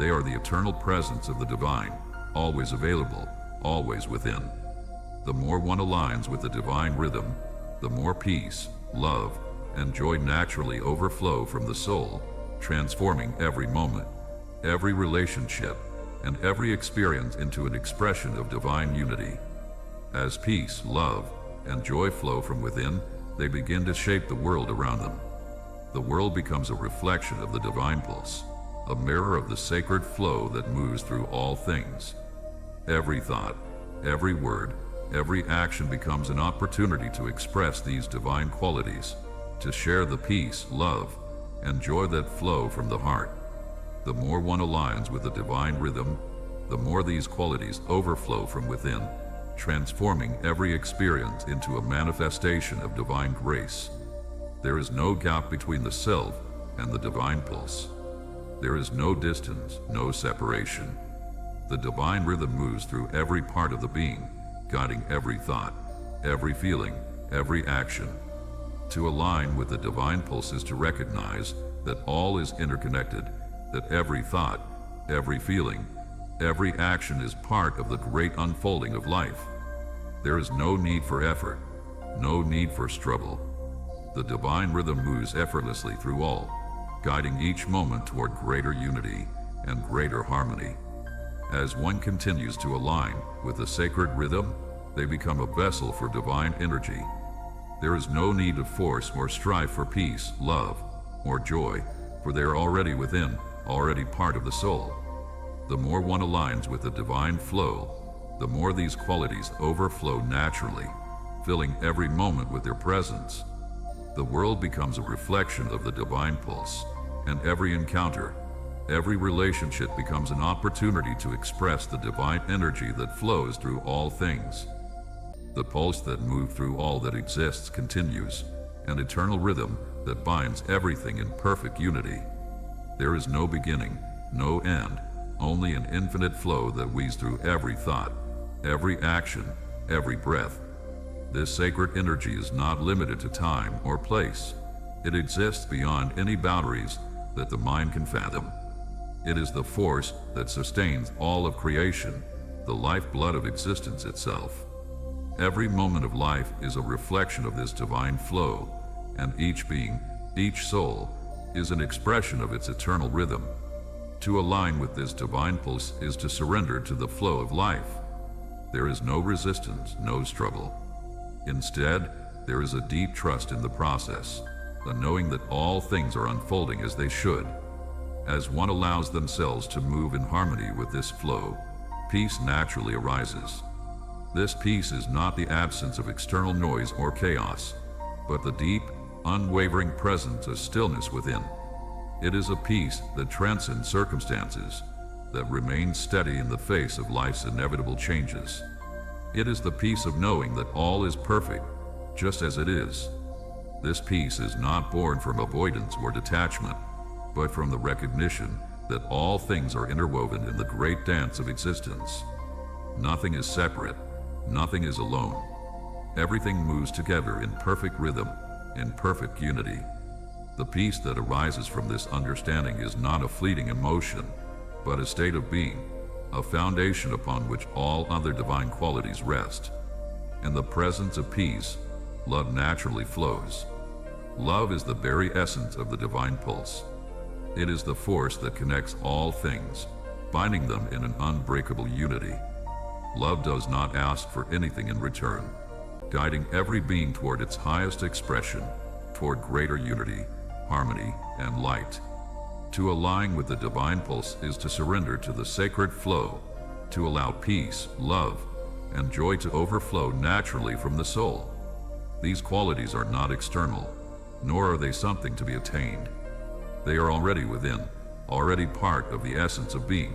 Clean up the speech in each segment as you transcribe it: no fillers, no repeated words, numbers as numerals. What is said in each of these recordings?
They are the eternal presence of the divine, always available, always within. The more one aligns with the divine rhythm, the more peace, love, and joy naturally overflow from the soul, transforming every moment, every relationship, and every experience into an expression of divine unity. As peace, love, and joy flow from within, they begin to shape the world around them. The world becomes a reflection of the divine pulse, a mirror of the sacred flow that moves through all things. Every thought, every word, every action becomes an opportunity to express these divine qualities, to share the peace, love, and joy that flow from the heart. The more one aligns with the divine rhythm, the more these qualities overflow from within, transforming every experience into a manifestation of divine grace. There is no gap between the self and the divine pulse. There is no distance, no separation. The divine rhythm moves through every part of the being, guiding every thought, every feeling, every action. To align with the divine pulse is to recognize that all is interconnected, that every thought, every feeling, every action is part of the great unfolding of life. There is no need for effort, no need for struggle. The divine rhythm moves effortlessly through all, guiding each moment toward greater unity and greater harmony. As one continues to align with the sacred rhythm, they become a vessel for divine energy. There is no need to force or strive for peace, love, or joy, for they are already within, already part of the soul. The more one aligns with the divine flow, the more these qualities overflow naturally, filling every moment with their presence. The world becomes a reflection of the divine pulse, and every encounter, every relationship becomes an opportunity to express the divine energy that flows through all things. The pulse that moves through all that exists continues, an eternal rhythm that binds everything in perfect unity. There is no beginning, no end, only an infinite flow that weaves through every thought, every action, every breath. This sacred energy is not limited to time or place. It exists beyond any boundaries that the mind can fathom. It is the force that sustains all of creation, the lifeblood of existence itself. Every moment of life is a reflection of this divine flow, and each being, each soul, is an expression of its eternal rhythm. To align with this divine pulse is to surrender to the flow of life. There is no resistance, no struggle. Instead, there is a deep trust in the process, the knowing that all things are unfolding as they should. As one allows themselves to move in harmony with this flow, peace naturally arises. This peace is not the absence of external noise or chaos, but the deep, unwavering presence of stillness within. It is a peace that transcends circumstances, that remains steady in the face of life's inevitable changes. It is the peace of knowing that all is perfect, just as it is. This peace is not born from avoidance or detachment, but from the recognition that all things are interwoven in the great dance of existence. Nothing is separate, nothing is alone. Everything moves together in perfect rhythm, in perfect unity. The peace that arises from this understanding is not a fleeting emotion, but a state of being, a foundation upon which all other divine qualities rest. In the presence of peace, love naturally flows. Love is the very essence of the divine pulse. It is the force that connects all things, binding them in an unbreakable unity. Love does not ask for anything in return, guiding every being toward its highest expression, toward greater unity, harmony, and light. To align with the divine pulse is to surrender to the sacred flow, to allow peace, love, and joy to overflow naturally from the soul. These qualities are not external, nor are they something to be attained. They are already within, already part of the essence of being.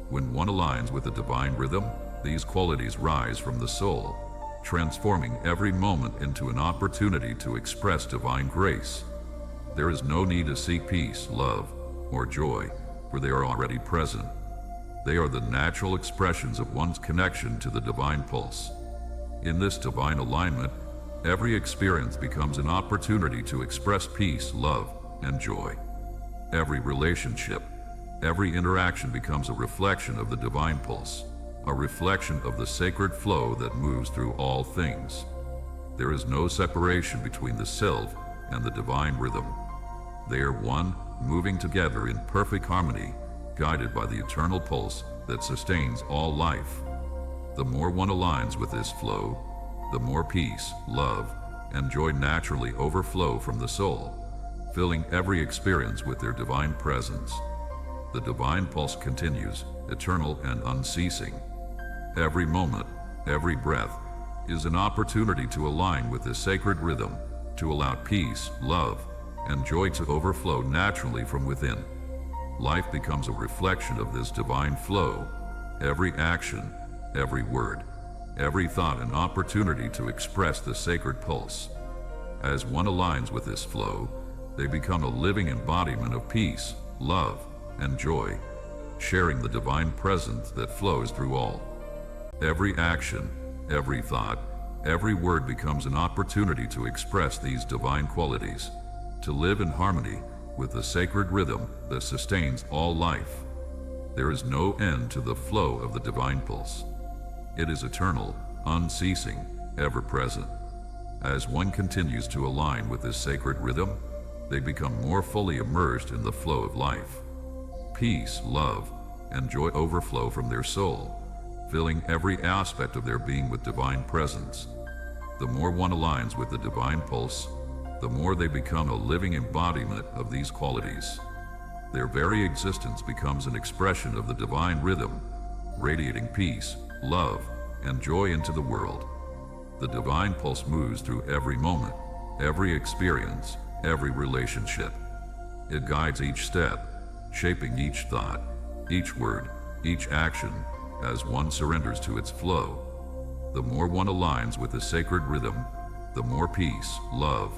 When one aligns with the divine rhythm, these qualities rise from the soul, transforming every moment into an opportunity to express divine grace. There is no need to seek peace, love, or joy, for they are already present. They are the natural expressions of one's connection to the divine pulse. In this divine alignment, every experience becomes an opportunity to express peace, love, and joy. Every relationship, Every interaction becomes a reflection of the divine pulse, a reflection of the sacred flow that moves through all things. There is no separation between the self and the divine rhythm. They are one, moving together in perfect harmony, guided by the eternal pulse that sustains all life. The more one aligns with this flow, the more peace, love, and joy naturally overflow from the soul, filling every experience with their divine presence. The divine pulse continues, eternal and unceasing. Every moment, every breath, is an opportunity to align with this sacred rhythm, to allow peace, love, and joy to overflow naturally from within. Life becomes a reflection of this divine flow. Every action, every word, every thought an opportunity to express the sacred pulse. As one aligns with this flow, they become a living embodiment of peace, love, and joy, sharing the divine presence that flows through all. Every action, every thought, every word becomes an opportunity to express these divine qualities, to live in harmony with the sacred rhythm that sustains all life. There is no end to the flow of the divine pulse. It is eternal, unceasing, ever present. As one continues to align with this sacred rhythm, they become more fully immersed in the flow of life. Peace, love, and joy overflow from their soul, filling every aspect of their being with divine presence. The more one aligns with the divine pulse, the more they become a living embodiment of these qualities. Their very existence becomes an expression of the divine rhythm, radiating peace, love, and joy into the world. The divine pulse moves through every moment, every experience, every relationship. It guides each step, shaping each thought, each word, each action, as one surrenders to its flow. The more one aligns with the sacred rhythm, the more peace, love,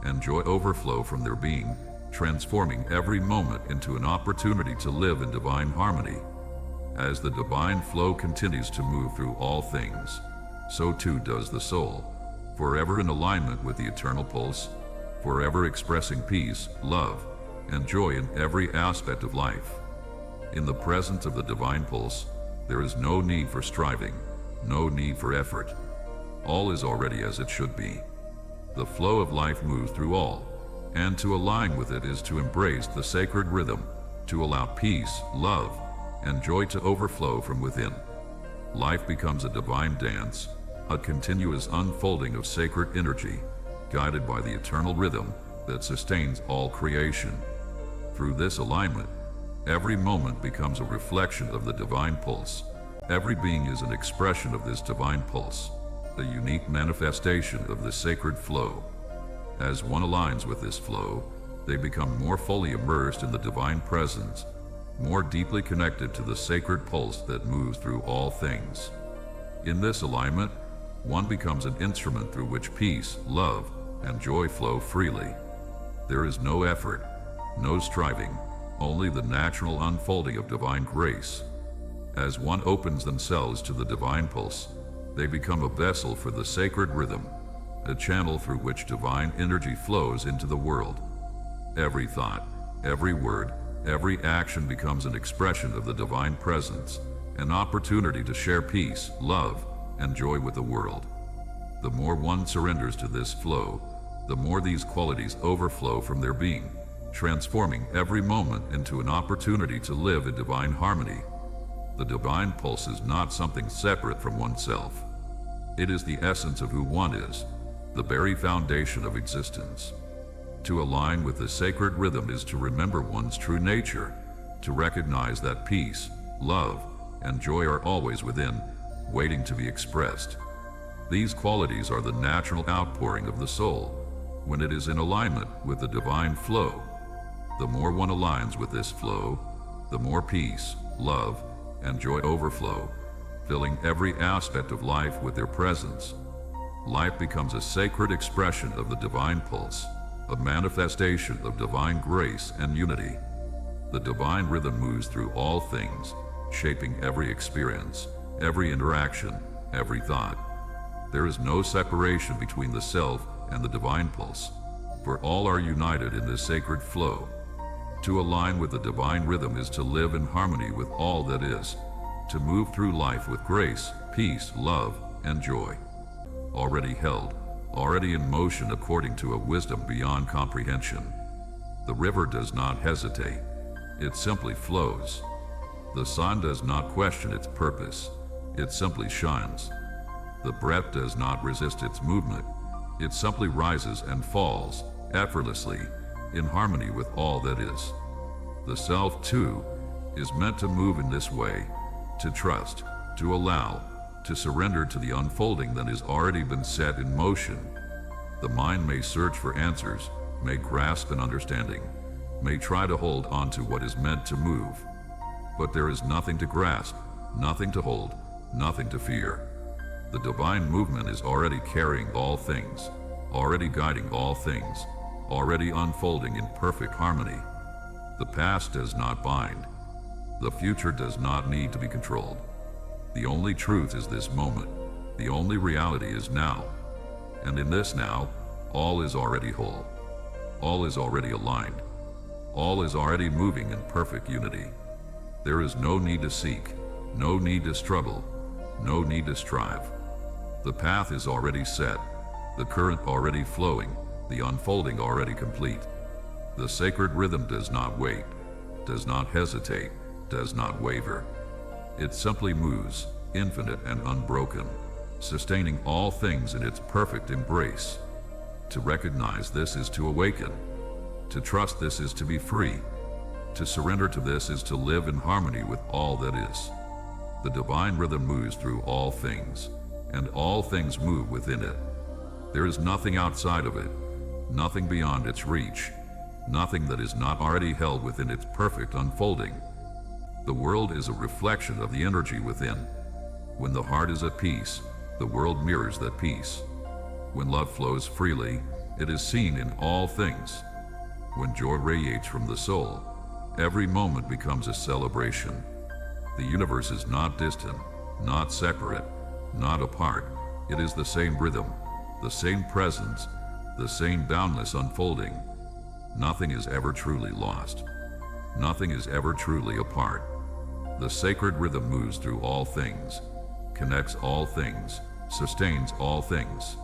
and joy overflow from their being, transforming every moment into an opportunity to live in divine harmony. As the divine flow continues to move through all things, so too does the soul, forever in alignment with the eternal pulse, forever expressing peace, love, and joy in every aspect of life. In the presence of the divine pulse, there is no need for striving, no need for effort. All is already as it should be. The flow of life moves through all, and to align with it is to embrace the sacred rhythm, to allow peace, love, and joy to overflow from within. Life becomes a divine dance, a continuous unfolding of sacred energy, guided by the eternal rhythm that sustains all creation. Through this alignment, every moment becomes a reflection of the divine pulse. Every being is an expression of this divine pulse, a unique manifestation of the sacred flow. As one aligns with this flow, they become more fully immersed in the divine presence, more deeply connected to the sacred pulse that moves through all things. In this alignment, one becomes an instrument through which peace, love, and joy flow freely. There is no effort, no striving, only the natural unfolding of divine grace. As one opens themselves to the divine pulse, they become a vessel for the sacred rhythm, a channel through which divine energy flows into the world. Every thought, every word, every action becomes an expression of the divine presence, an opportunity to share peace, love, and joy with the world. The more one surrenders to this flow, the more these qualities overflow from their being, transforming every moment into an opportunity to live in divine harmony. The divine pulse is not something separate from oneself. It is the essence of who one is, the very foundation of existence. To align with the sacred rhythm is to remember one's true nature, to recognize that peace, love, and joy are always within, waiting to be expressed. These qualities are the natural outpouring of the soul when it is in alignment with the divine flow. The more one aligns with this flow, the more peace, love, and joy overflow, filling every aspect of life with their presence. Life becomes a sacred expression of the divine pulse, a manifestation of divine grace and unity. The divine rhythm moves through all things, shaping every experience, every interaction, every thought. There is no separation between the self and the divine pulse, for all are united in this sacred flow. To align with the divine rhythm is to live in harmony with all that is, to move through life with grace, peace, love, and joy. Already held, already in motion according to a wisdom beyond comprehension. The river does not hesitate, it simply flows. The sun does not question its purpose, it simply shines. The breath does not resist its movement, it simply rises and falls, effortlessly, in harmony with all that is. The self, too, is meant to move in this way, to trust, to allow, to surrender to the unfolding that has already been set in motion. The mind may search for answers, may grasp an understanding, may try to hold on to what is meant to move. But there is nothing to grasp, nothing to hold, nothing to fear. The divine movement is already carrying all things, already guiding all things, already unfolding in perfect harmony. The past does not bind. The future does not need to be controlled. The only truth is this moment. The only reality is now. And in this now, all is already whole. All is already aligned. All is already moving in perfect unity. There is no need to seek, no need to struggle, no need to strive. The path is already set, the current already flowing, the unfolding already complete. The sacred rhythm does not wait, does not hesitate, does not waver. It simply moves, infinite and unbroken, sustaining all things in its perfect embrace. To recognize this is to awaken. To trust this is to be free. To surrender to this is to live in harmony with all that is. The divine rhythm moves through all things, and all things move within it. There is nothing outside of it, nothing beyond its reach, nothing that is not already held within its perfect unfolding. The world is a reflection of the energy within. When the heart is at peace, the world mirrors that peace. When love flows freely, it is seen in all things. When joy radiates from the soul, every moment becomes a celebration. The universe is not distant, not separate, not apart. It is the same rhythm, the same presence, the same boundless unfolding. Nothing is ever truly lost. Nothing is ever truly apart. The sacred rhythm moves through all things, connects all things, sustains all things.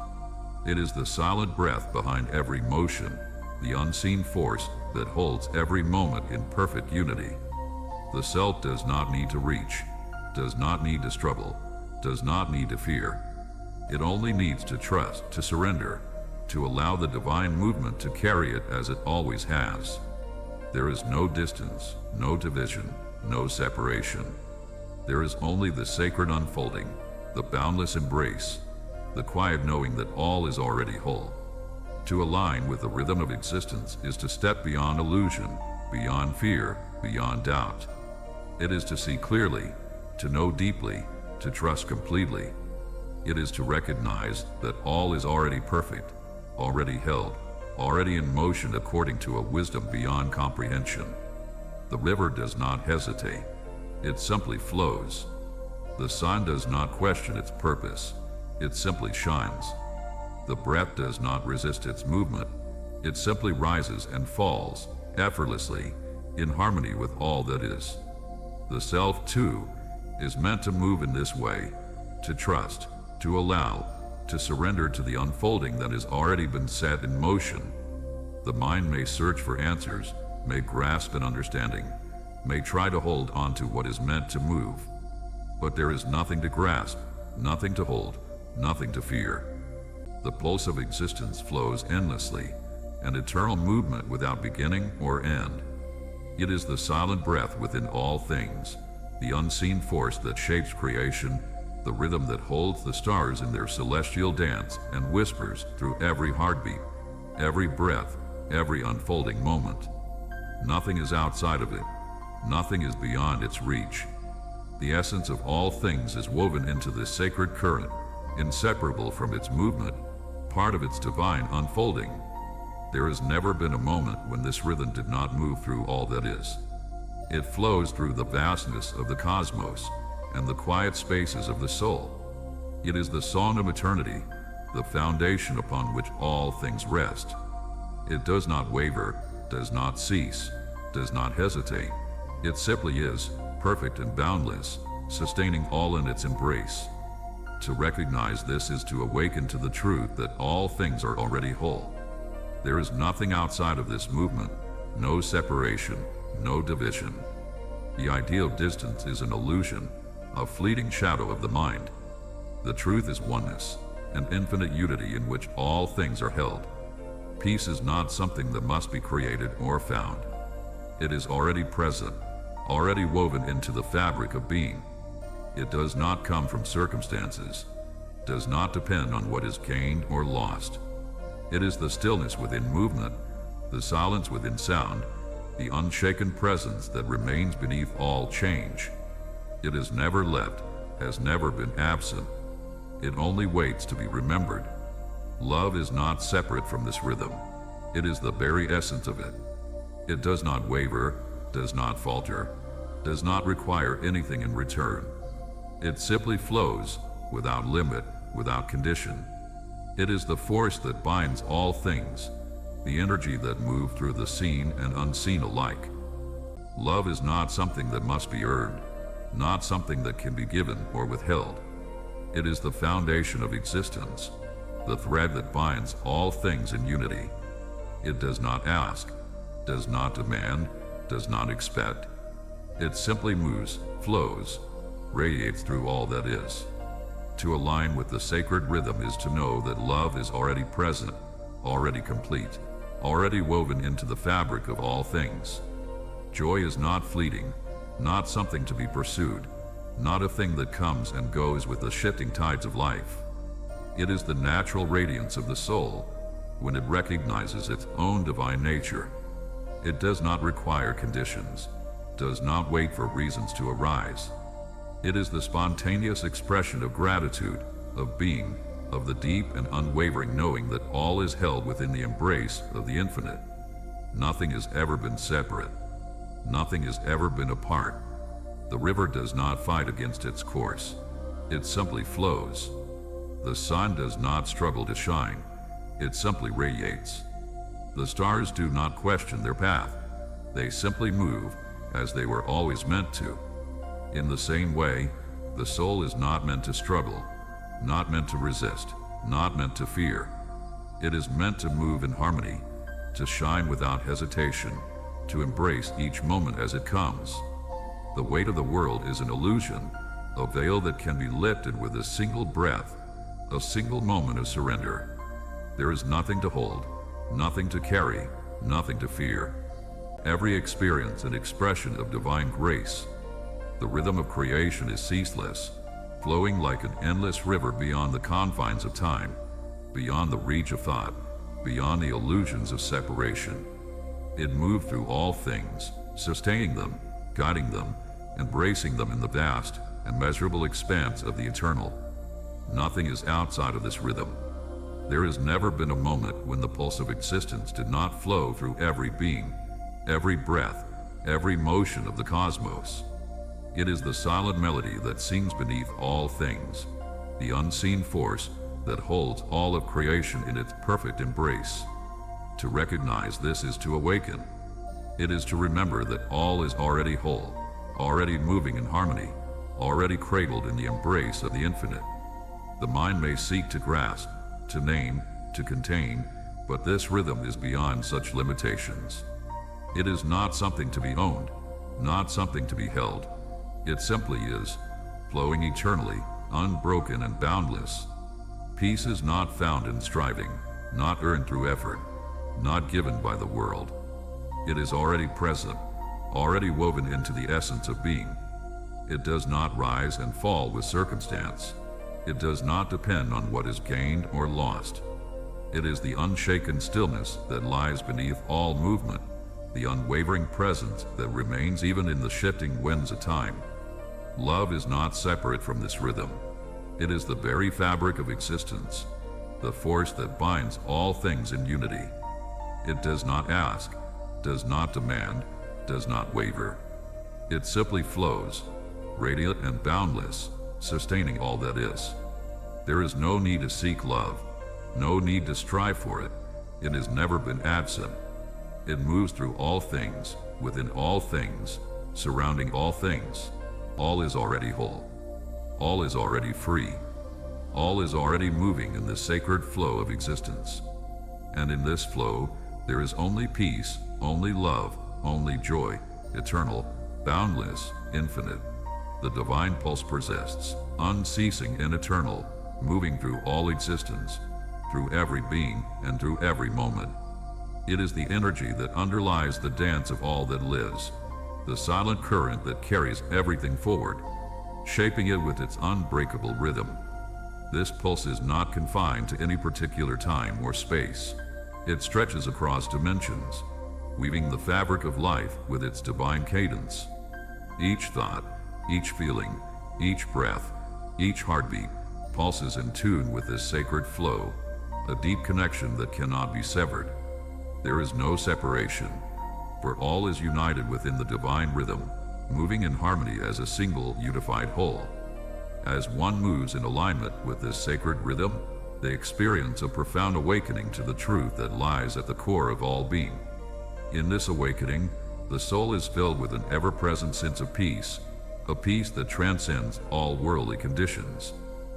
It is the silent breath behind every motion, the unseen force that holds every moment in perfect unity. The self does not need to reach, does not need to struggle, does not need to fear. It only needs to trust, to surrender, to allow the divine movement to carry it as it always has. There is no distance, no division, no separation. There is only the sacred unfolding, the boundless embrace, the quiet knowing that all is already whole. To align with the rhythm of existence is to step beyond illusion, beyond fear, beyond doubt. It is to see clearly, to know deeply, to trust completely. It is to recognize that all is already perfect, already held, already in motion according to a wisdom beyond comprehension. The river does not hesitate, it simply flows. The sun does not question its purpose, it simply shines. The breath does not resist its movement, it simply rises and falls, effortlessly, in harmony with all that is. The self, too, is meant to move in this way, to trust, to allow, to surrender to the unfolding that has already been set in motion. The mind may search for answers, may grasp an understanding, may try to hold on to what is meant to move. But there is nothing to grasp, nothing to hold, nothing to fear. The pulse of existence flows endlessly, an eternal movement without beginning or end. It is the silent breath within all things, the unseen force that shapes creation, the rhythm that holds the stars in their celestial dance and whispers through every heartbeat, every breath, every unfolding moment. Nothing is outside of it. Nothing is beyond its reach. The essence of all things is woven into this sacred current, inseparable from its movement, part of its divine unfolding. There has never been a moment when this rhythm did not move through all that is. It flows through the vastness of the cosmos and the quiet spaces of the soul. It is the song of eternity, the foundation upon which all things rest. It does not waver, does not cease, does not hesitate. It simply is, perfect and boundless, sustaining all in its embrace. To recognize this is to awaken to the truth that all things are already whole. There is nothing outside of this movement, no separation, no division. The idea of distance is an illusion, a fleeting shadow of the mind. The truth is oneness, an infinite unity in which all things are held. Peace is not something that must be created or found. It is already present, already woven into the fabric of being. It does not come from circumstances, does not depend on what is gained or lost. It is the stillness within movement, the silence within sound, the unshaken presence that remains beneath all change. It has never left, has never been absent. It only waits to be remembered. Love is not separate from this rhythm. It is the very essence of it. It does not waver, does not falter, does not require anything in return. It simply flows, without limit, without condition. It is the force that binds all things, the energy that moves through the seen and unseen alike. Love is not something that must be earned, not something that can be given or withheld. It is the foundation of existence, the thread that binds all things in unity. It does not ask, does not demand, does not expect. It simply moves, flows, radiates through all that is. To align with the sacred rhythm is to know that love is already present, already complete, already woven into the fabric of all things. Joy is not fleeting, not something to be pursued, not a thing that comes and goes with the shifting tides of life. It is the natural radiance of the soul when it recognizes its own divine nature. It does not require conditions, does not wait for reasons to arise. It is the spontaneous expression of gratitude, of being, of the deep and unwavering knowing that all is held within the embrace of the infinite. Nothing has ever been separate. Nothing has ever been apart. The river does not fight against its course. It simply flows. The sun does not struggle to shine. It simply radiates. The stars do not question their path. They simply move as they were always meant to. In the same way, the soul is not meant to struggle, not meant to resist, not meant to fear. It is meant to move in harmony, to shine without hesitation, to embrace each moment as it comes. The weight of the world is an illusion, a veil that can be lifted with a single breath, a single moment of surrender. There is nothing to hold, nothing to carry, nothing to fear. Every experience and expression of divine grace. The rhythm of creation is ceaseless, flowing like an endless river beyond the confines of time, beyond the reach of thought, beyond the illusions of separation. It moved through all things, sustaining them, guiding them, embracing them in the vast, immeasurable expanse of the eternal. Nothing is outside of this rhythm. There has never been a moment when the pulse of existence did not flow through every being, every breath, every motion of the cosmos. It is the silent melody that sings beneath all things, the unseen force that holds all of creation in its perfect embrace. To recognize this is to awaken. It is to remember that all is already whole, already moving in harmony, already cradled in the embrace of the infinite. The mind may seek to grasp, to name, to contain, but this rhythm is beyond such limitations. It is not something to be owned, not something to be held. It simply is, flowing eternally, unbroken and boundless. Peace is not found in striving, not earned through effort, not given by the world. It is already present, already woven into the essence of being. It does not rise and fall with circumstance. It does not depend on what is gained or lost. It is the unshaken stillness that lies beneath all movement, the unwavering presence that remains even in the shifting winds of time. Love is not separate from this rhythm. It is the very fabric of existence, the force that binds all things in unity. It does not ask, does not demand, does not waver. It simply flows, radiant and boundless, sustaining all that is. There is no need to seek love, no need to strive for it. It has never been absent. It moves through all things, within all things, surrounding all things. All is already whole. All is already free. All is already moving in the sacred flow of existence. And in this flow, there is only peace, only love, only joy, eternal, boundless, infinite. The divine pulse persists, unceasing and eternal, moving through all existence, through every being and through every moment. It is the energy that underlies the dance of all that lives, the silent current that carries everything forward, shaping it with its unbreakable rhythm. This pulse is not confined to any particular time or space. It stretches across dimensions, weaving the fabric of life with its divine cadence. Each thought, each feeling, each breath, each heartbeat pulses in tune with this sacred flow, a deep connection that cannot be severed. There is no separation, for all is united within the divine rhythm, moving in harmony as a single unified whole. As one moves in alignment with this sacred rhythm, they experience a profound awakening to the truth that lies at the core of all being. In this awakening, the soul is filled with an ever-present sense of peace, a peace that transcends all worldly conditions,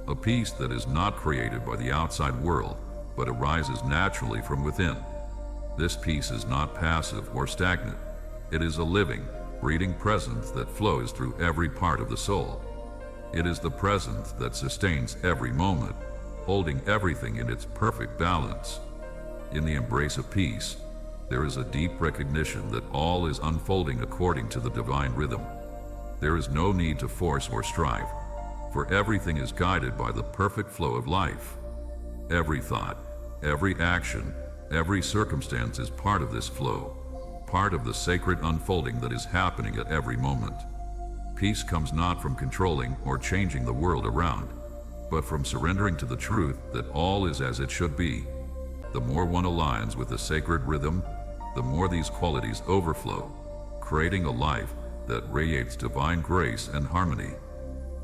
a peace that is not created by the outside world, but arises naturally from within. This peace is not passive or stagnant. It is a living, breathing presence that flows through every part of the soul. It is the presence that sustains every moment, holding everything in its perfect balance. In the embrace of peace, there is a deep recognition that all is unfolding according to the divine rhythm. There is no need to force or strive, for everything is guided by the perfect flow of life. Every thought, every action, every circumstance is part of this flow, part of the sacred unfolding that is happening at every moment. Peace comes not from controlling or changing the world around, but from surrendering to the truth that all is as it should be. The more one aligns with the sacred rhythm, the more these qualities overflow, creating a life that radiates divine grace and harmony.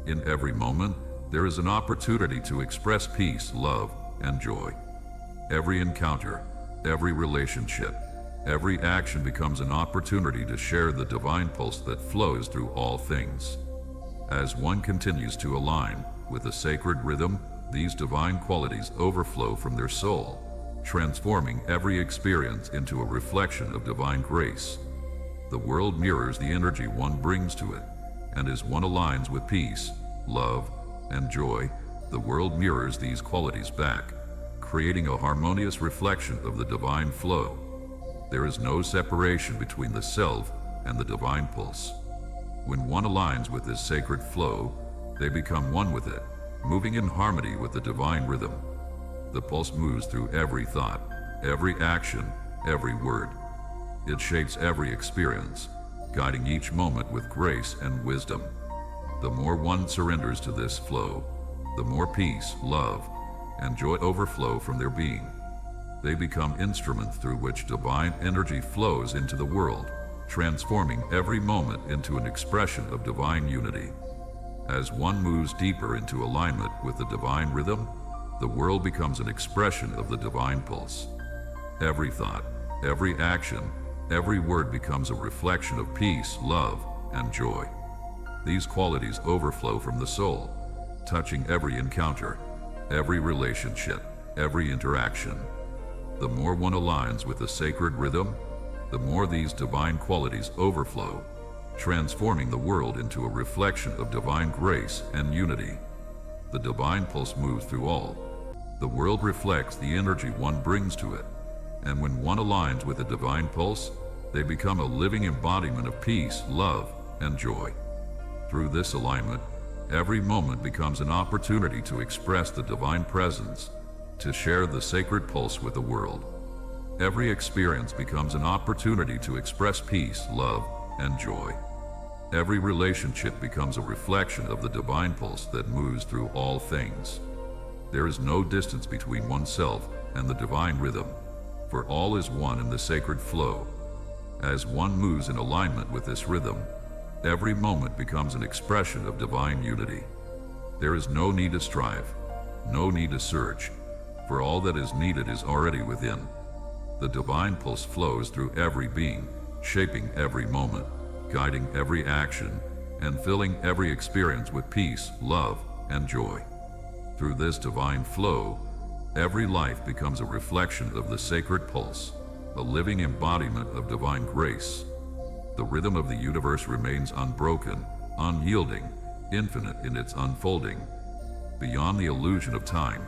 In every moment, there is an opportunity to express peace, love, and joy. Every encounter, every relationship, every action becomes an opportunity to share the divine pulse that flows through all things. As one continues to align with the sacred rhythm, these divine qualities overflow from their soul, transforming every experience into a reflection of divine grace. The world mirrors the energy one brings to it, and as one aligns with peace, love, and joy, the world mirrors these qualities back, creating a harmonious reflection of the divine flow. There is no separation between the self and the divine pulse. When one aligns with this sacred flow, they become one with it, moving in harmony with the divine rhythm. The pulse moves through every thought, every action, every word. It shapes every experience, guiding each moment with grace and wisdom. The more one surrenders to this flow, the more peace, love, and joy overflow from their being. They become instruments through which divine energy flows into the world, transforming every moment into an expression of divine unity. As one moves deeper into alignment with the divine rhythm, the world becomes an expression of the divine pulse. Every thought, every action, every word becomes a reflection of peace, love, and joy. These qualities overflow from the soul, touching every encounter, every relationship, every interaction. The more one aligns with the sacred rhythm, the more these divine qualities overflow, transforming the world into a reflection of divine grace and unity. The divine pulse moves through all. The world reflects the energy one brings to it, and when one aligns with the divine pulse, they become a living embodiment of peace, love, and joy. Through this alignment, every moment becomes an opportunity to express the divine presence, to share the sacred pulse with the world. Every experience becomes an opportunity to express peace, love, and joy. Every relationship becomes a reflection of the divine pulse that moves through all things. There is no distance between oneself and the divine rhythm, for all is one in the sacred flow. As one moves in alignment with this rhythm, every moment becomes an expression of divine unity. There is no need to strive, no need to search, for all that is needed is already within. The divine pulse flows through every being, shaping every moment, guiding every action, and filling every experience with peace, love, and joy. Through this divine flow, every life becomes a reflection of the sacred pulse, a living embodiment of divine grace. The rhythm of the universe remains unbroken, unyielding, infinite in its unfolding. Beyond the illusion of time,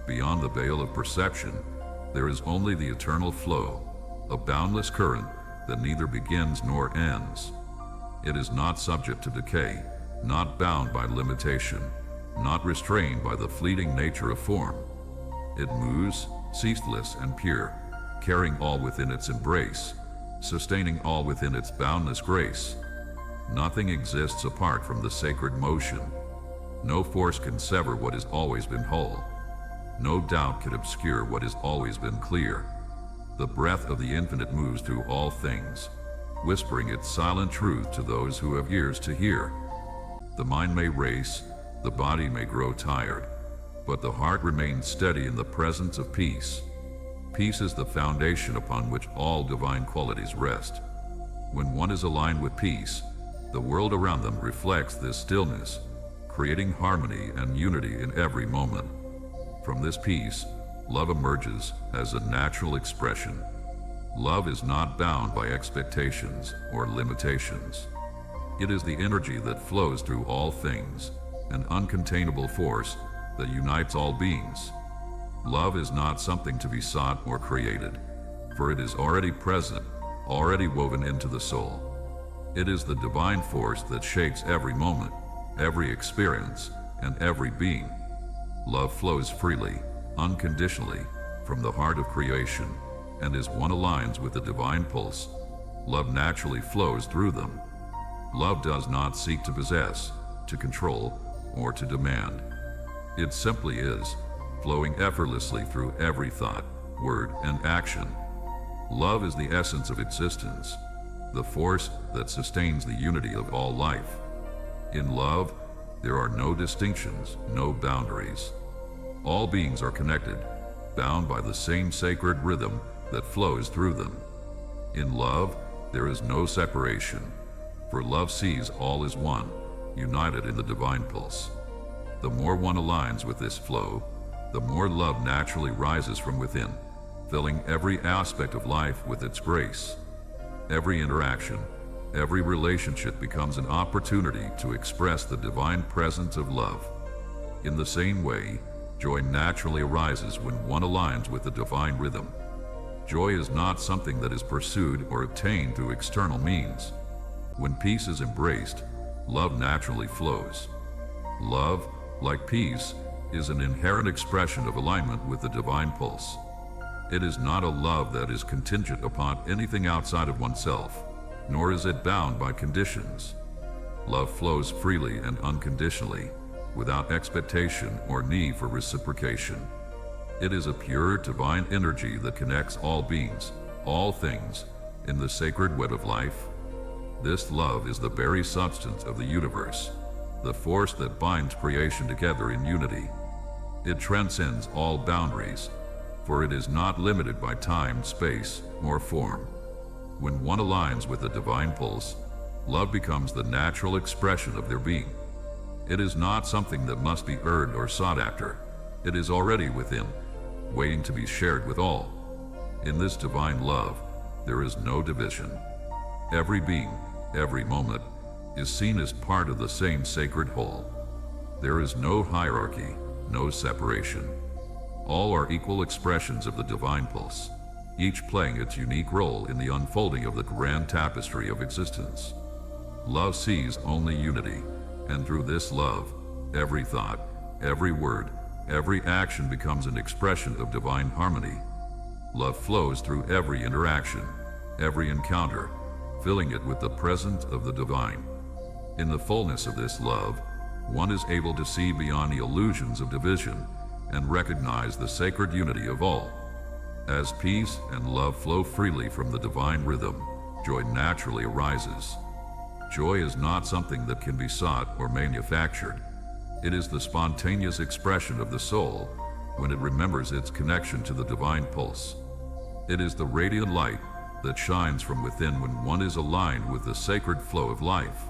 beyond the veil of perception, there is only the eternal flow, a boundless current that neither begins nor ends. It is not subject to decay, not bound by limitation, not restrained by the fleeting nature of form. It moves, ceaseless and pure, carrying all within its embrace, sustaining all within its boundless grace. Nothing exists apart from the sacred motion. No force can sever what has always been whole. No doubt can obscure what has always been clear. The breath of the infinite moves through all things, whispering its silent truth to those who have ears to hear. The mind may race, the body may grow tired, but the heart remains steady in the presence of peace. Peace is the foundation upon which all divine qualities rest. When one is aligned with peace, the world around them reflects this stillness, creating harmony and unity in every moment. From this peace, love emerges as a natural expression. Love is not bound by expectations or limitations. It is the energy that flows through all things, an uncontainable force that unites all beings. Love is not something to be sought or created, for it is already present, already woven into the soul. It is the divine force that shapes every moment, every experience, and every being. Love flows freely, unconditionally, from the heart of creation, and as one aligns with the divine pulse, love naturally flows through them. Love does not seek to possess, to control, or to demand. It simply is, flowing effortlessly through every thought, word, and action. Love is the essence of existence, the force that sustains the unity of all life. In love, there are no distinctions, no boundaries. All beings are connected, bound by the same sacred rhythm that flows through them. In love, there is no separation, for love sees all as one, united in the divine pulse. The more one aligns with this flow, the more love naturally rises from within, filling every aspect of life with its grace. Every interaction, every relationship becomes an opportunity to express the divine presence of love. In the same way, joy naturally arises when one aligns with the divine rhythm. Joy is not something that is pursued or obtained through external means. When peace is embraced, love naturally flows. Love, like peace, is an inherent expression of alignment with the divine pulse. It is not a love that is contingent upon anything outside of oneself, nor is it bound by conditions. Love flows freely and unconditionally, without expectation or need for reciprocation. It is a pure divine energy that connects all beings, all things, in the sacred web of life. This love is the very substance of the universe, the force that binds creation together in unity. It transcends all boundaries, for it is not limited by time, space, or form. When one aligns with the divine pulse, love becomes the natural expression of their being. It is not something that must be earned or sought after. It is already within, waiting to be shared with all. In this divine love, there is no division. Every being, every moment, is seen as part of the same sacred whole. There is no hierarchy, no separation. All are equal expressions of the divine pulse, each playing its unique role in the unfolding of the grand tapestry of existence. Love sees only unity, and through this love, every thought, every word, every action becomes an expression of divine harmony. Love flows through every interaction, every encounter, filling it with the presence of the divine. In the fullness of this love, one is able to see beyond the illusions of division and recognize the sacred unity of all. As peace and love flow freely from the divine rhythm, joy naturally arises. Joy is not something that can be sought or manufactured. It is the spontaneous expression of the soul when it remembers its connection to the divine pulse. It is the radiant light that shines from within when one is aligned with the sacred flow of life.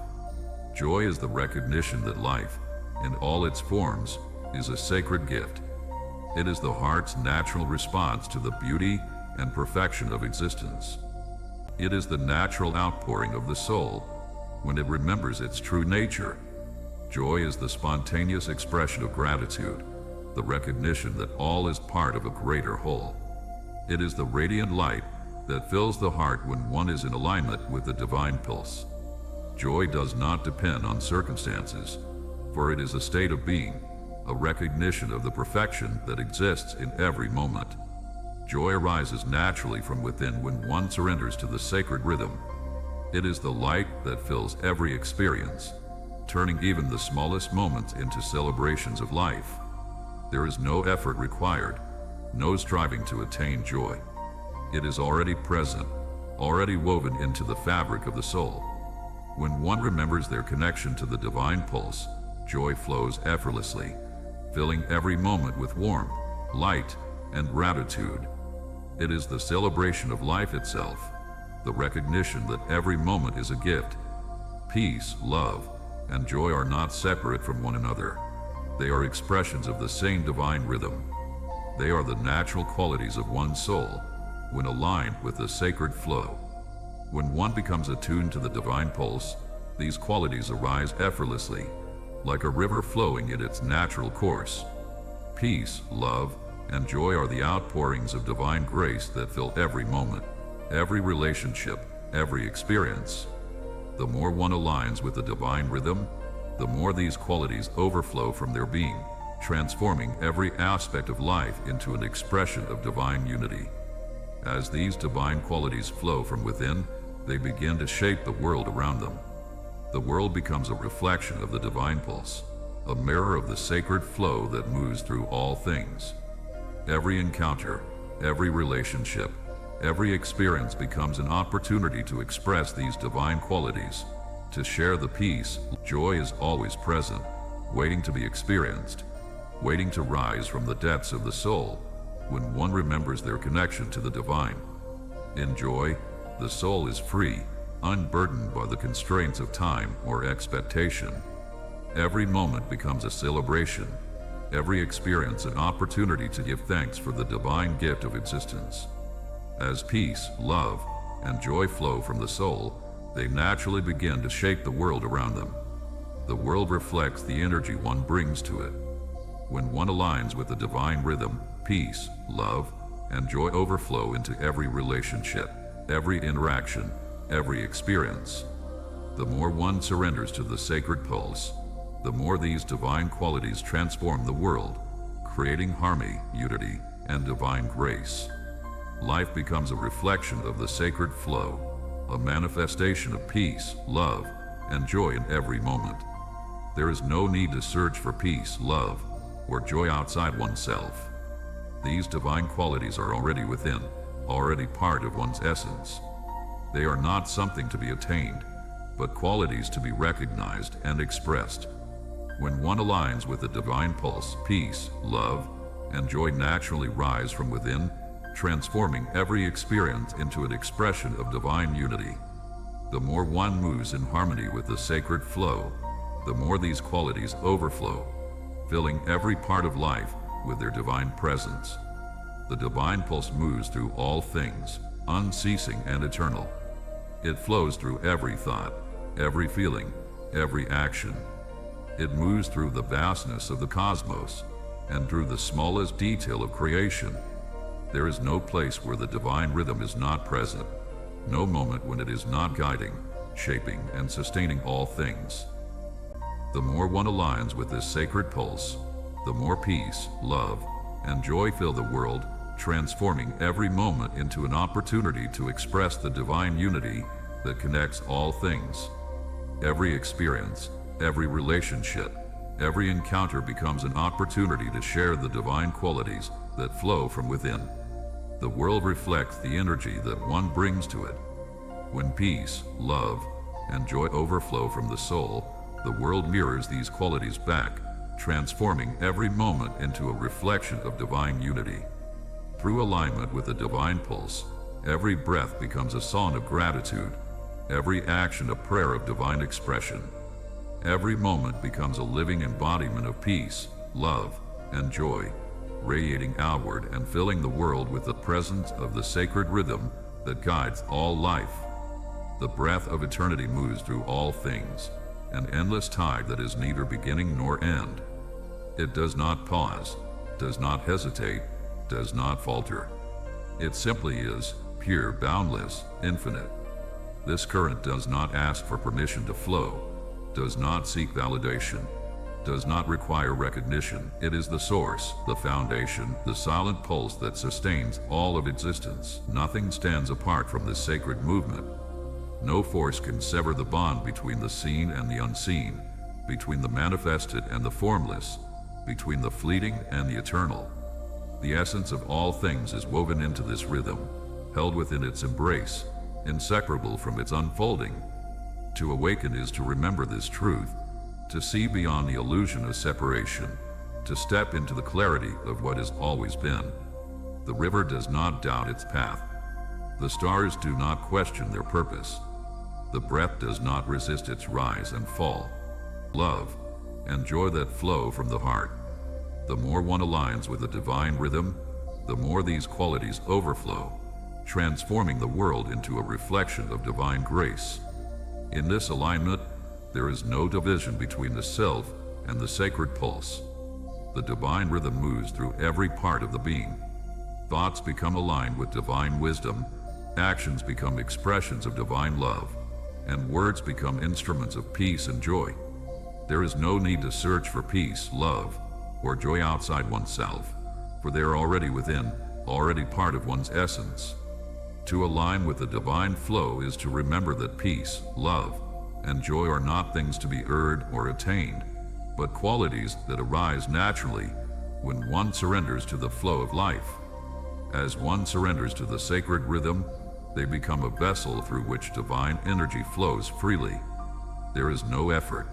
Joy is the recognition that life, in all its forms, is a sacred gift. It is the heart's natural response to the beauty and perfection of existence. It is the natural outpouring of the soul when it remembers its true nature. Joy is the spontaneous expression of gratitude, the recognition that all is part of a greater whole. It is the radiant light that fills the heart when one is in alignment with the divine pulse. Joy does not depend on circumstances, for it is a state of being, a recognition of the perfection that exists in every moment. Joy arises naturally from within when one surrenders to the sacred rhythm. It is the light that fills every experience, turning even the smallest moments into celebrations of life. There is no effort required, no striving to attain joy. It is already present, already woven into the fabric of the soul. When one remembers their connection to the divine pulse, joy flows effortlessly, filling every moment with warmth, light, and gratitude. It is the celebration of life itself, the recognition that every moment is a gift. Peace, love, and joy are not separate from one another. They are expressions of the same divine rhythm. They are the natural qualities of one's soul when aligned with the sacred flow. When one becomes attuned to the divine pulse, these qualities arise effortlessly, like a river flowing in its natural course. Peace, love, and joy are the outpourings of divine grace that fill every moment, every relationship, every experience. The more one aligns with the divine rhythm, the more these qualities overflow from their being, transforming every aspect of life into an expression of divine unity. As these divine qualities flow from within, they begin to shape the world around them. The world becomes a reflection of the divine pulse, a mirror of the sacred flow that moves through all things. Every encounter, every relationship, every experience becomes an opportunity to express these divine qualities, to share the peace. Joy is always present, waiting to be experienced, waiting to rise from the depths of the soul when one remembers their connection to the divine. In joy, the soul is free, unburdened by the constraints of time or expectation. Every moment becomes a celebration, every experience an opportunity to give thanks for the divine gift of existence. As peace, love, and joy flow from the soul, they naturally begin to shape the world around them. The world reflects the energy one brings to it. When one aligns with the divine rhythm, peace, love, and joy overflow into every relationship, every interaction, every experience. The more one surrenders to the sacred pulse, the more these divine qualities transform the world, creating harmony, unity, and divine grace. Life becomes a reflection of the sacred flow, a manifestation of peace, love, and joy in every moment. There is no need to search for peace, love, or joy outside oneself. These divine qualities are already within, already part of one's essence. They are not something to be attained, but qualities to be recognized and expressed. When one aligns with the divine pulse, peace, love, and joy naturally rise from within, transforming every experience into an expression of divine unity. The more one moves in harmony with the sacred flow, the more these qualities overflow, filling every part of life with their divine presence. The divine pulse moves through all things, unceasing and eternal. It flows through every thought, every feeling, every action. It moves through the vastness of the cosmos and through the smallest detail of creation. There is no place where the divine rhythm is not present, no moment when it is not guiding, shaping, and sustaining all things. The more one aligns with this sacred pulse, the more peace, love, and joy fill the world, transforming every moment into an opportunity to express the divine unity that connects all things. Every experience, every relationship, every encounter becomes an opportunity to share the divine qualities that flow from within. The world reflects the energy that one brings to it. When peace, love, and joy overflow from the soul, the world mirrors these qualities back, transforming every moment into a reflection of divine unity. Through alignment with the divine pulse, Every breath becomes a song of gratitude, every action a prayer of divine expression. Every moment becomes a living embodiment of peace, love, and joy, radiating outward and filling the world with the presence of the sacred rhythm that guides all life. The breath of eternity moves through all things, an endless tide that is neither beginning nor end. It does not pause, does not hesitate, does not falter. It simply is, pure, boundless, infinite. This current does not ask for permission to flow, does not seek validation, does not require recognition. It is the source, the foundation, the silent pulse that sustains all of existence. Nothing stands apart from this sacred movement. No force can sever the bond between the seen and the unseen, between the manifested and the formless, between the fleeting and the eternal. The essence of all things is woven into this rhythm, held within its embrace, inseparable from its unfolding. To awaken is to remember this truth, to see beyond the illusion of separation, to step into the clarity of what has always been. The river does not doubt its path. The stars do not question their purpose. The breath does not resist its rise and fall. Love and joy that flow from the heart. The more one aligns with the divine rhythm, the more these qualities overflow, transforming the world into a reflection of divine grace. In this alignment, there is no division between the self and the sacred pulse. The divine rhythm moves through every part of the being. Thoughts become aligned with divine wisdom, actions become expressions of divine love, and words become instruments of peace and joy. There is no need to search for peace, love, or joy outside oneself, for they are already within, already part of one's essence. To align with the divine flow is to remember that peace, love, and joy are not things to be earned or attained, but qualities that arise naturally when one surrenders to the flow of life. As one surrenders to the sacred rhythm, they become a vessel through which divine energy flows freely. There is no effort,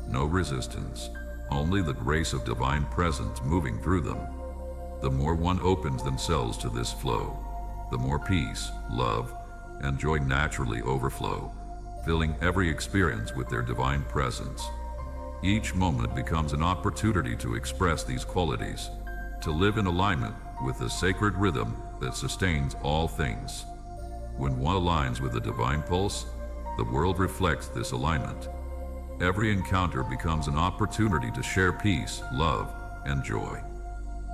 no resistance, only the grace of divine presence moving through them. The more one opens themselves to this flow, the more peace, love, and joy naturally overflow, filling every experience with their divine presence. Each moment becomes an opportunity to express these qualities, to live in alignment with the sacred rhythm that sustains all things. When one aligns with the divine pulse, the world reflects this alignment. Every encounter becomes an opportunity to share peace, love, and joy.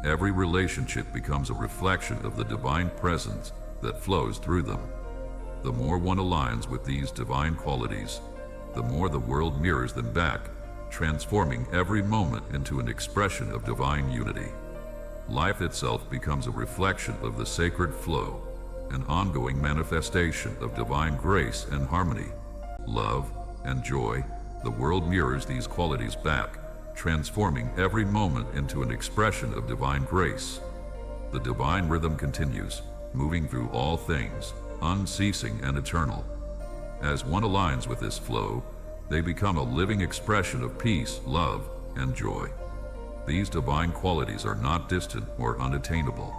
Every relationship becomes a reflection of the divine presence that flows through them. The more one aligns with these divine qualities, the more the world mirrors them back, transforming every moment into an expression of divine unity. Life itself becomes a reflection of the sacred flow, an ongoing manifestation of divine grace and harmony. Love and joy, the world mirrors these qualities back, transforming every moment into an expression of divine grace. The divine rhythm continues, moving through all things, unceasing and eternal. As one aligns with this flow, they become a living expression of peace, love, and joy. These divine qualities are not distant or unattainable.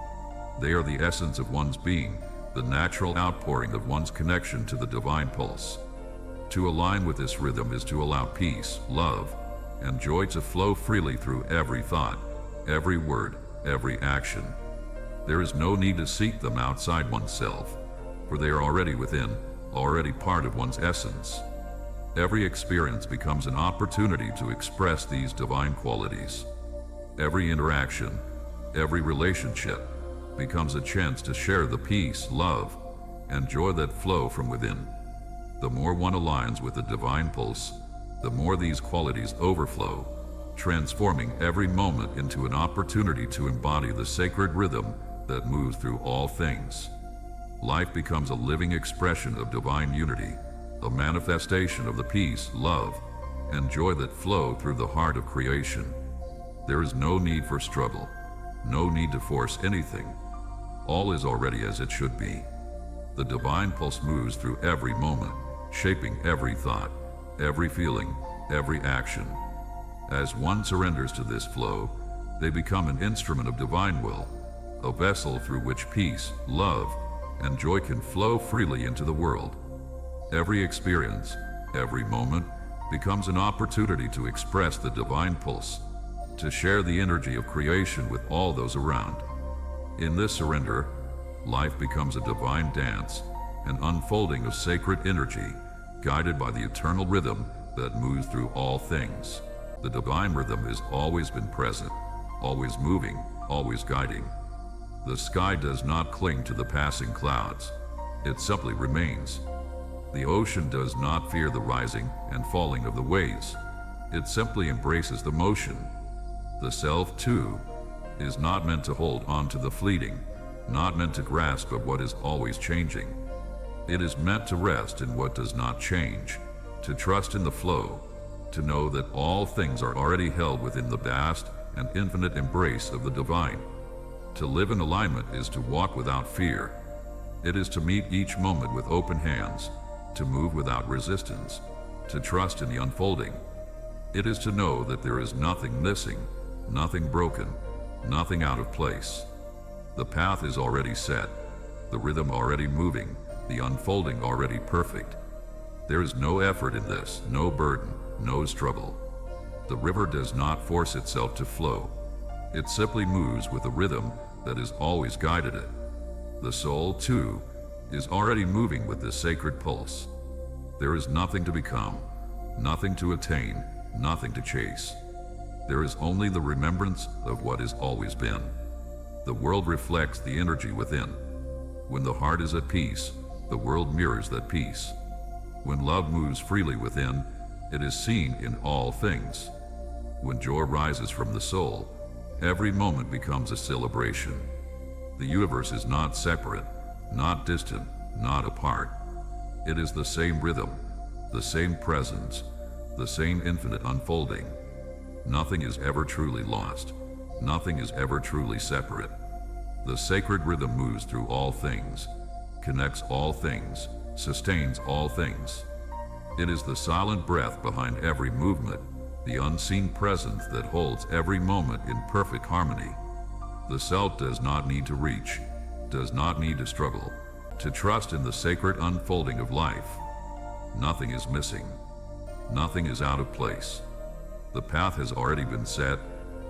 They are the essence of one's being, the natural outpouring of one's connection to the divine pulse. To align with this rhythm is to allow peace, love, and joy to flow freely through every thought, every word, every action. There is no need to seek them outside oneself, for they are already within, already part of one's essence. Every experience becomes an opportunity to express these divine qualities. Every interaction, every relationship becomes a chance to share the peace, love, and joy that flow from within. The more one aligns with the divine pulse, the more these qualities overflow, transforming every moment into an opportunity to embody the sacred rhythm that moves through all things. Life becomes a living expression of divine unity, a manifestation of the peace, love, and joy that flow through the heart of creation. There is no need for struggle, no need to force anything. All is already as it should be. The divine pulse moves through every moment, shaping every thought, every feeling, every action. As one surrenders to this flow, they become an instrument of divine will, a vessel through which peace, love, and joy can flow freely into the world. Every experience, every moment, becomes an opportunity to express the divine pulse, to share the energy of creation with all those around. In this surrender, life becomes a divine dance, an unfolding of sacred energy, guided by the eternal rhythm that moves through all things. The divine rhythm has always been present, always moving, always guiding. The sky does not cling to the passing clouds. It simply remains. The ocean does not fear the rising and falling of the waves. It simply embraces the motion. The self, too, is not meant to hold on to the fleeting, not meant to grasp at what is always changing. It is meant to rest in what does not change, to trust in the flow, to know that all things are already held within the vast and infinite embrace of the divine. To live in alignment is to walk without fear. It is to meet each moment with open hands, to move without resistance, to trust in the unfolding. It is to know that there is nothing missing, nothing broken, nothing out of place. The path is already set, the rhythm already moving, the unfolding already perfect. There is no effort in this, no burden, no struggle. The river does not force itself to flow. It simply moves with a rhythm that has always guided it. The soul, too, is already moving with this sacred pulse. There is nothing to become, nothing to attain, nothing to chase. There is only the remembrance of what has always been. The world reflects the energy within. When the heart is at peace, the world mirrors that peace. When love moves freely within, it is seen in all things. When joy rises from the soul, every moment becomes a celebration. The universe is not separate, not distant, not apart. It is the same rhythm, the same presence, the same infinite unfolding. Nothing is ever truly lost. Nothing is ever truly separate. The sacred rhythm moves through all things, connects all things, sustains all things. It is the silent breath behind every movement, the unseen presence that holds every moment in perfect harmony. The self does not need to reach, does not need to struggle, to trust in the sacred unfolding of life. Nothing is missing. Nothing is out of place. The path has already been set,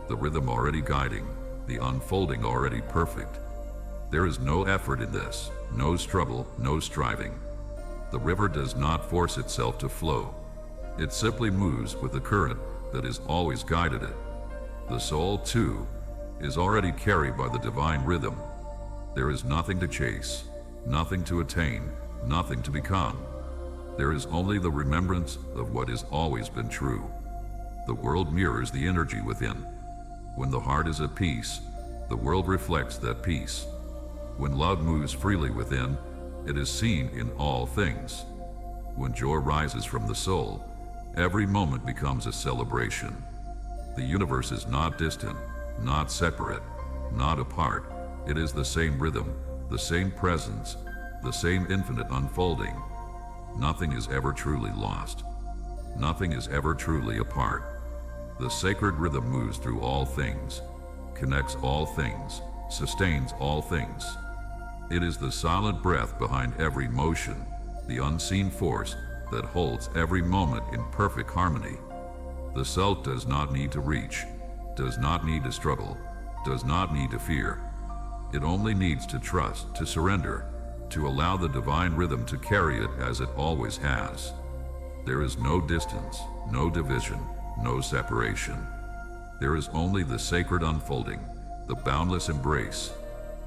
the rhythm already guiding, the unfolding already perfect. There is no effort in this, no struggle, no striving. The river does not force itself to flow. It simply moves with the current that has always guided it. The soul, too, is already carried by the divine rhythm. There is nothing to chase, nothing to attain, nothing to become. There is only the remembrance of what has always been true. The world mirrors the energy within. When the heart is at peace, the world reflects that peace. When love moves freely within, it is seen in all things. When joy rises from the soul, every moment becomes a celebration. The universe is not distant, not separate, not apart. It is the same rhythm, the same presence, the same infinite unfolding. Nothing is ever truly lost. Nothing is ever truly apart. The sacred rhythm moves through all things, connects all things, sustains all things. It is the silent breath behind every motion, the unseen force that holds every moment in perfect harmony. The self does not need to reach, does not need to struggle, does not need to fear. It only needs to trust, to surrender, to allow the divine rhythm to carry it as it always has. There is no distance, no division, no separation. There is only the sacred unfolding, the boundless embrace,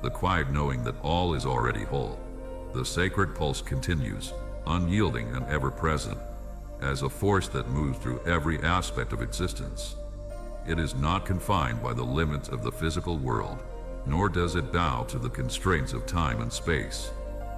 the quiet knowing that all is already whole. The sacred pulse continues, unyielding and ever present, as a force that moves through every aspect of existence. It is not confined by the limits of the physical world, nor does it bow to the constraints of time and space.